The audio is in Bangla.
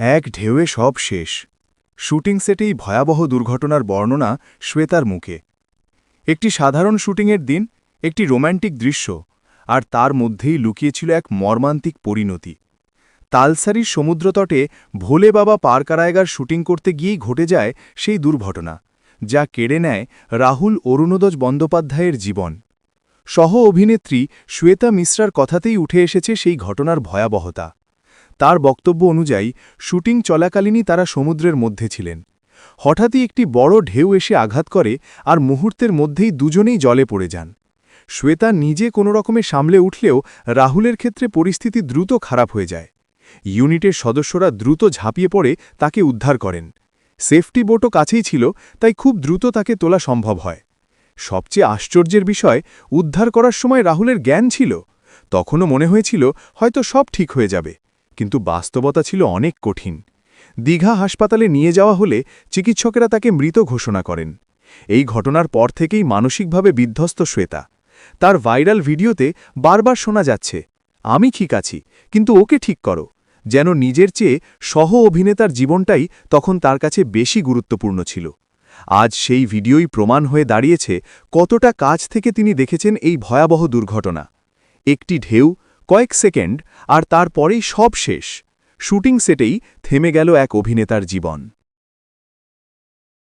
এক ঢেউয়ে সব শেষ। শুটিং সেটেই ভয়াবহ দুর্ঘটনার বর্ণনা শ্বেতার মুখে। একটি সাধারণ শুটিংয়ের দিন, একটি রোম্যান্টিক দৃশ্য, আর তার মধ্যেই লুকিয়েছিল এক মর্মান্তিক পরিণতি। তালসারির সমুদ্রতটে ভোলে বাবা পারকারায়গার শুটিং করতে গিয়েই ঘটে যায় সেই দুর্ঘটনা, যা কেড়ে নেয় রাহুল অরুণোদজ বন্দ্যোপাধ্যায়ের জীবন। সহ অভিনেত্রী শ্বেতা মিশ্রার কথাতেই উঠে এসেছে সেই ঘটনার ভয়াবহতা। তার বক্তব্য অনুযায়ী শুটিং চলাকালীনই তারা সমুদ্রের মধ্যে ছিলেন। হঠাৎই একটি বড় ঢেউ এসে আঘাত করে আর মুহূর্তের মধ্যেই দুজনেই জলে পড়ে যান। শ্বেতা নিজে কোনো রকমে সামলে উঠলেও রাহুলের ক্ষেত্রে পরিস্থিতি দ্রুত খারাপ হয়ে যায়। ইউনিটের সদস্যরা দ্রুত ঝাঁপিয়ে পড়ে তাকে উদ্ধার করেন। সেফটি বোটও কাছেই ছিল, তাই খুব দ্রুত তাকে তোলা সম্ভব হয়। সবচেয়ে আশ্চর্যের বিষয়, উদ্ধার করার সময় রাহুলের জ্ঞান ছিল। তখনও মনে হয়েছিল হয়তো সব ঠিক হয়ে যাবে, কিন্তু বাস্তবতা ছিল অনেক কঠিন। দীঘা হাসপাতালে নিয়ে যাওয়া হলে চিকিৎসকেরা তাকে মৃত ঘোষণা করেন। এই ঘটনার পর থেকেই মানসিকভাবে বিধ্বস্ত শ্বেতা। তার ভাইরাল ভিডিওতে বারবার শোনা যাচ্ছে, আমি ঠিক আছি, কিন্তু ওকে ঠিক করো, যেন নিজের চেয়ে সহ অভিনেতার জীবনটাই তখন তার কাছে বেশি গুরুত্বপূর্ণ ছিল। আজ সেই ভিডিওই প্রমাণ হয়ে দাঁড়িয়েছে কতটা কাছ থেকে তিনি দেখেছেন এই ভয়াবহ দুর্ঘটনা। একটি ঢেউ, কয়েক সেকেন্ড, আর তারপরেই সব শেষ। শুটিং সেটেই থেমে গেল এক অভিনেতার জীবন।